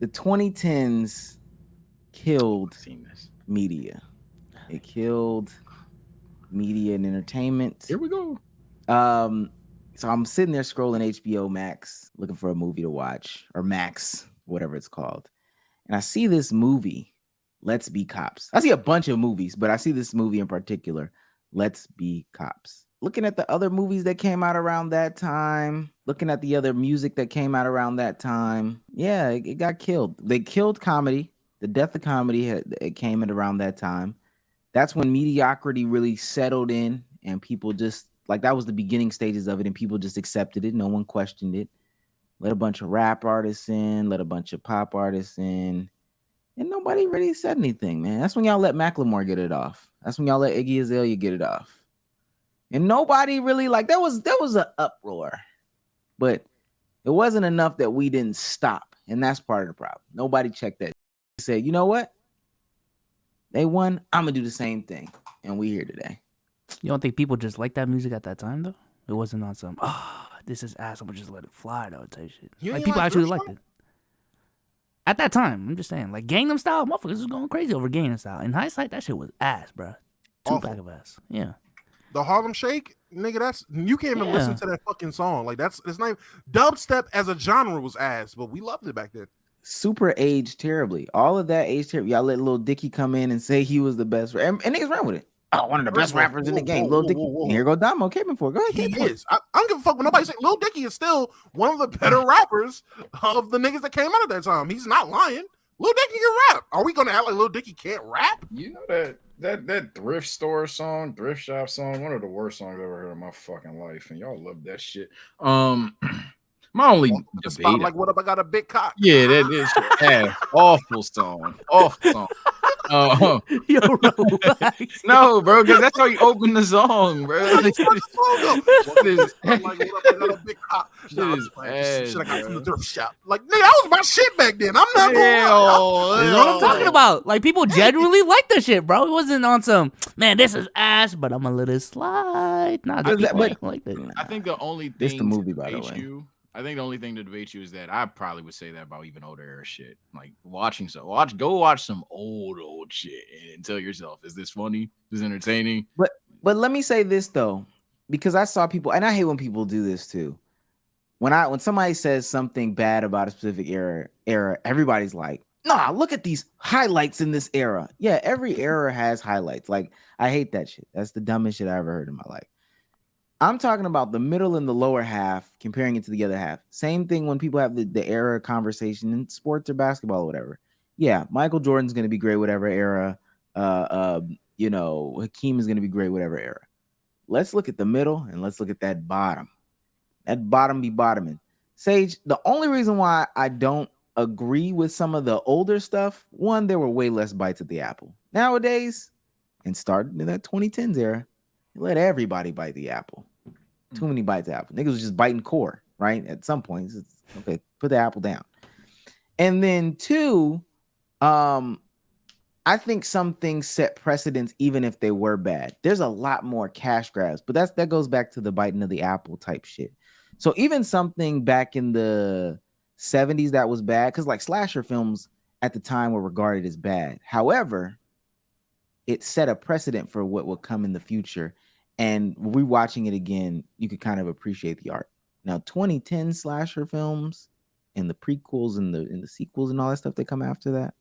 the 2010s killed Seen this. media. It killed media and entertainment. Here we go. Um, so I'm sitting there scrolling HBO Max, looking for a movie to watch, or Max, whatever it's called. And I see this movie, Let's Be Cops. I see a bunch of movies, but I see this movie in particular, Let's Be Cops. Looking at the other movies that came out around that time, looking at the other music that came out around that time, yeah, it got killed. They killed comedy. The death of comedy it came at around that time. That's when mediocrity really settled in, and people just like that was the beginning stages of it, and people just accepted it. No one questioned it. Let a bunch of rap artists in, let a bunch of pop artists in, and nobody really said anything, man. That's when y'all let Macklemore get it off. That's when y'all let Iggy Azalea get it off. And nobody really like there was an uproar, but it wasn't enough that we didn't stop. And that's part of the problem. Nobody checked that. They said, you know what? They won. I'm gonna do the same thing. And we here today. You don't think people just liked that music at that time though? It wasn't on some this is ass, I'm gonna just let it fly though type shit. You Like ain't people like actually Drip liked it. At that time, I'm just saying, like Gangnam Style, motherfuckers was going crazy over Gangnam Style. In hindsight, that shit was ass, bro. Two Awful. pack of ass. Yeah. The Harlem Shake, nigga, that's you can't even listen to that fucking song. Like it's not dubstep as a genre was ass, but we loved it back then. Super aged terribly. All of that aged terribly. Y'all let Lil Dicky come in and say he was the best, and niggas ran with it. Oh, one of the best rappers in the game, Lil Dicky. And here go Damo caping for it. Go ahead, He Cape is. I don't give a fuck when nobody say Lil Dicky is still one of the better rappers of the niggas that came out at that time. He's not lying. Lil Dicky can rap. Are we gonna act like Lil Dicky can't rap? You know that thrift store song, thrift shop song, one of the worst songs I've ever heard in my fucking life, and y'all love that shit. My only debate, like, what up? I got a big cock. Yeah, that is ass. Awful song. Awful song. Yo, relax. No, bro, because that's how you open the song, bro. What is Shit like, what up? I got a big cock. Shit is ass, Shit I got from the bro. thrift shop. Like, nigga, that was my shit back then. I'm not gonna lie. That's what I'm talking about. Like people genuinely like the shit, bro. It wasn't on some man. This is ass, but I'm gonna let it slide. Nah, like that. I think the only thing This the movie, to by the debate way. you, I think the only thing to debate you is that I probably would say that about even older era shit. Like go watch some old shit and tell yourself, is this funny? Is this entertaining? But let me say this though, because I saw people, and I hate when people do this too. When somebody says something bad about a specific era, everybody's like, nah, look at these highlights in this era. Yeah, every era has highlights. Like, I hate that shit. That's the dumbest shit I ever heard in my life. I'm talking about the middle and the lower half, comparing it to the other half. Same thing when people have the era conversation in sports or basketball or whatever. Yeah, Michael Jordan's going to be great whatever era. Hakeem is going to be great whatever era. Let's look at the middle and let's look at that bottom. That bottom be bottoming. Sage, the only reason why I don't agree with some of the older stuff, one, there were way less bites at the apple. Nowadays, and starting in that 2010s era, you let everybody bite the apple. Too many bites of apple. Niggas was just biting core, right? At some points, it's okay, put the apple down. And then two, I think some things set precedents even if they were bad. There's a lot more cash grabs, but that goes back to the biting of the apple type shit. So even something back in the 70s that was bad, because like slasher films at the time were regarded as bad. However, it set a precedent for what will come in the future. And rewatching it again, you could kind of appreciate the art. Now, 2010 slasher films and the prequels and the sequels and all that stuff that come after that,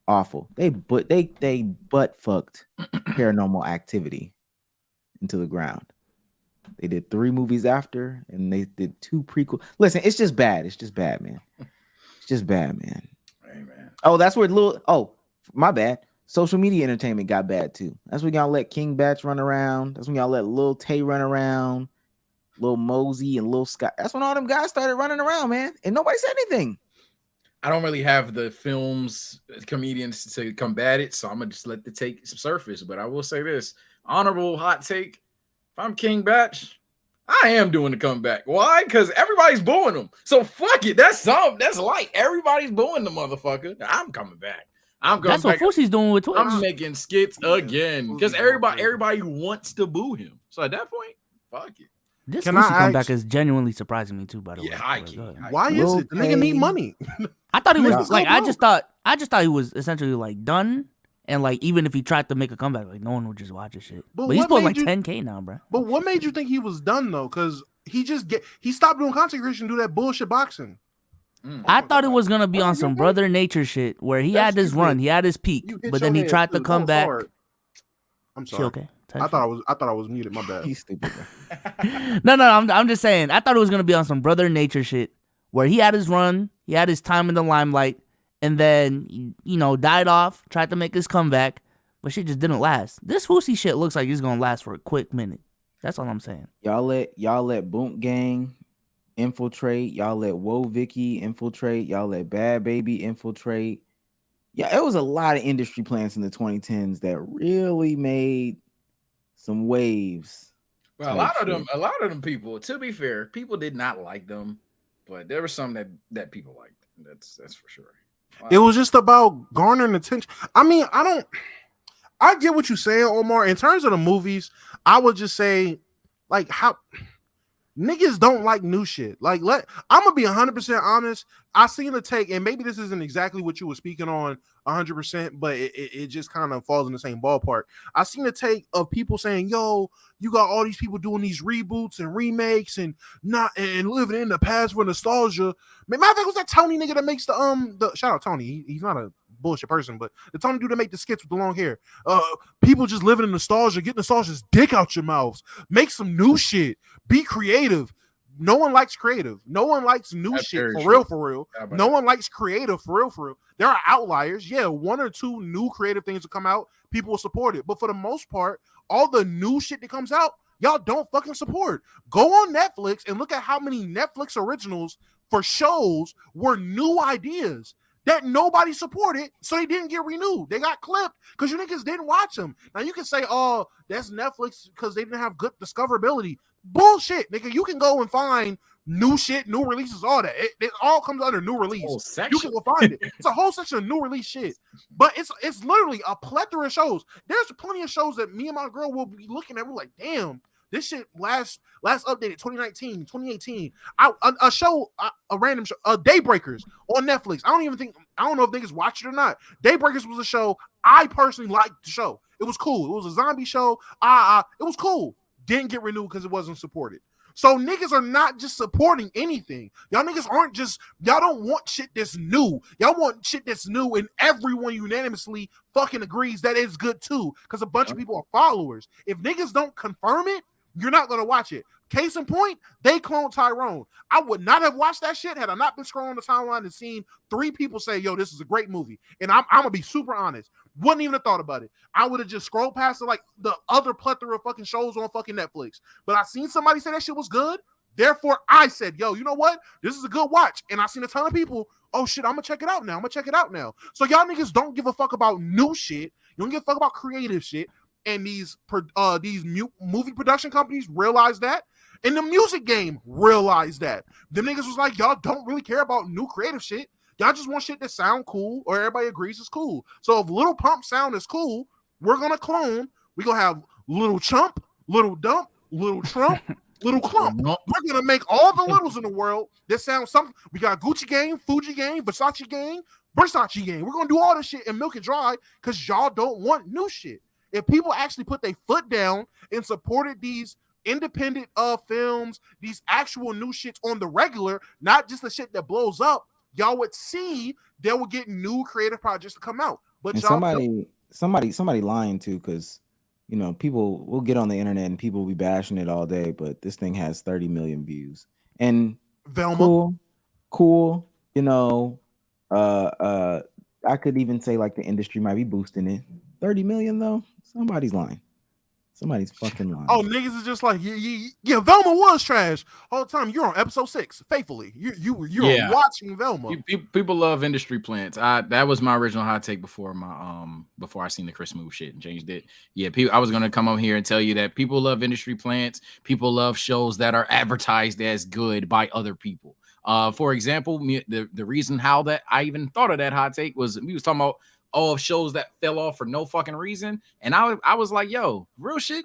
awful. They butt fucked Paranormal Activity into the ground. They did 3 movies after, and they did 2 prequels. Listen, it's just bad. It's just bad, man. It's just bad, man. Hey, man. Oh, that's where my bad. Social media entertainment got bad too. That's when y'all let King Batch run around. That's when y'all let Lil Tay run around, Lil Mosey and Lil Scott. That's when all them guys started running around, man. And nobody said anything. I don't really have the films, comedians to combat it, so I'm gonna just let the take surface. But I will say this: honorable hot take. If I'm King Batch, I am doing the comeback. Why? Because everybody's booing him. So fuck it. That's light. Everybody's booing the motherfucker. I'm coming back. That's what Fousey's doing with Twitch. I'm making skits again because everybody wants to boo him. So at that point, fuck it. This Can Lucy I comeback ask- is genuinely surprising me too. By the way, Yeah, high But key, go ahead. high Why key. is Lil it? The nigga need Payne. money. I thought he was Niggas like go I just thought he was essentially like done, and like even if he tried to make a comeback, like no one would just watch his shit. But But he's what pulling made like you- 10K now, bro. But what made you think he was done though? Because he stopped doing content creation, do that bullshit boxing. I thought it was gonna be Oh, on you some did? Brother Nature shit where he That's had this stupid. run, he had his peak, You hit but then your he head, tried to too. come That was back. hard. I'm She sorry. okay? I thought I was muted. My bad. He's stupid, bro. No, I'm just saying. I thought it was gonna be on some Brother Nature shit where he had his run, he had his time in the limelight, and then died off, tried to make his comeback, but shit just didn't last. This Woosie shit looks like it's gonna last for a quick minute. That's all I'm saying. Y'all let Boom Gang infiltrate. Y'all let Woe Vicky infiltrate. Y'all let Bad Baby infiltrate. Yeah, it was a lot of industry plants in the 2010s that really made some waves. Well, type a shit. lot of them people, to be fair, people did not like them, but there were some that people liked. That's for sure. It was just about garnering attention. I mean, I get what you're saying, Omar. In terms of the movies, I would just say, like, how niggas don't like new shit. Like, I'm gonna be 100% honest. I seen the take, and maybe this isn't exactly what you were speaking on 100%, but it just kind of falls in the same ballpark. I seen the take of people saying, "Yo, you got all these people doing these reboots and remakes and living in the past for nostalgia." Matter of fact, was that Tony nigga that makes the shout out Tony? He's not a bullshit person, but the Tony dude that make the skits with the long hair. People just living in nostalgia, get nostalgia's dick out your mouths, make some new shit, be creative. No one likes creative. No one likes new That's shit very for true. real, for real. How about No that? one likes creative for real, for real. There are outliers. Yeah, one or two new creative things will come out. People will support it. But for the most part, all the new shit that comes out, y'all don't fucking support. Go on Netflix and look at how many Netflix originals for shows were new ideas that nobody supported, so they didn't get renewed. They got clipped because you niggas didn't watch them. Now you can say, "Oh, that's Netflix because they didn't have good discoverability." Bullshit, nigga. You can go and find new shit, new releases, all that. It all comes under new release. Whole You section. can go find it. It's a whole section of new release shit. But it's literally a plethora of shows. There's plenty of shows that me and my girl will be looking at. We're like, damn, this shit last updated 2019, 2018. A show, a random show, Daybreakers on Netflix. I don't know if niggas watch it or not. Daybreakers was a show I personally liked the show. It was cool. It was a zombie show. It was cool. Didn't get renewed because it wasn't supported. So niggas are not just supporting anything. Y'all niggas y'all don't want shit that's new. Y'all want shit that's new and everyone unanimously fucking agrees that it's good too. Because a bunch of people are followers. If niggas don't confirm it, you're not gonna watch it. Case in point, they cloned Tyrone. I would not have watched that shit had I not been scrolling the timeline and seen 3 people say, "Yo, this is a great movie." And I'm gonna be super honest. Wouldn't even have thought about it. I would have just scrolled past it like the other plethora of fucking shows on fucking Netflix. But I seen somebody say that shit was good. Therefore, I said, "Yo, you know what? This is a good watch." And I seen a ton of people, "Oh shit, I'm gonna check it out now. So y'all niggas don't give a fuck about new shit. You don't give a fuck about creative shit. And these movie production companies realize that. And the music game realized that. Them niggas was like, y'all don't really care about new creative shit. Y'all just want shit that sound cool or everybody agrees is cool. So if Little Pump sound is cool, we're going to clone. We're going to have Little Chump, Little Dump, Little Trump, Little Clump. We're going to make all the littles in the world that sound something. We got Gucci Gang, Fuji Gang, Versace Gang. We're going to do all this shit and milk it dry because y'all don't want new shit. If people actually put their foot down and supported these independent films, these actual new shits on the regular, not just the shit that blows up, y'all would see they will get new creative projects to come out. But And y'all somebody lying too, because people will get on the internet and people will be bashing it all day, but this thing has 30 million views. And Velma, cool. I could even say like the industry might be boosting it. 30 million though, somebody's lying. Somebody's fucking lying. oh, niggas is just like, yeah, Velma was trash all the time. You're on episode 6, faithfully. You're watching Velma. People love industry plants. That was my original hot take before I seen the Chris Move shit and changed it. Yeah, I was gonna come up here and tell you that people love industry plants. People love shows that are advertised as good by other people. For example, the reason how that I even thought of that hot take was we was talking about all shows that fell off for no fucking reason. And I was like, yo, real shit,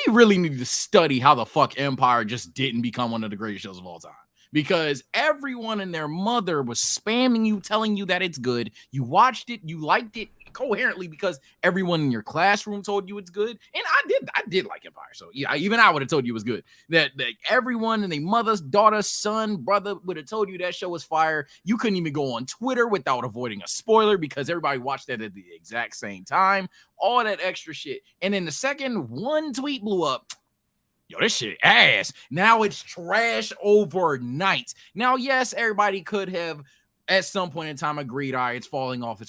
we really need to study how the fuck Empire just didn't become one of the greatest shows of all time. Because everyone and their mother was spamming you, telling you that it's good. You watched it, you liked it coherently because everyone in your classroom told you it's good. And I did like Empire. So yeah, even I would have told you it was good. That everyone and their mother's daughter, son, brother would have told you that show was fire. You couldn't even go on Twitter without avoiding a spoiler because everybody watched that at the exact same time. All that extra shit. And then the second one tweet blew up, yo, this shit ass. Now it's trash overnight. Now, yes, everybody could have at some point in time agreed, all right, it's falling off,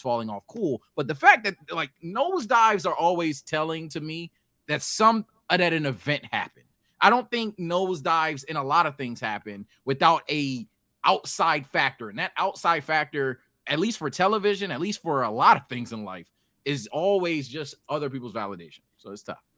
cool. But the fact that like nosedives are always telling to me that that an event happened. I don't think nosedives in a lot of things happen without a outside factor. And that outside factor, at least for television, at least for a lot of things in life, is always just other people's validation. So it's tough.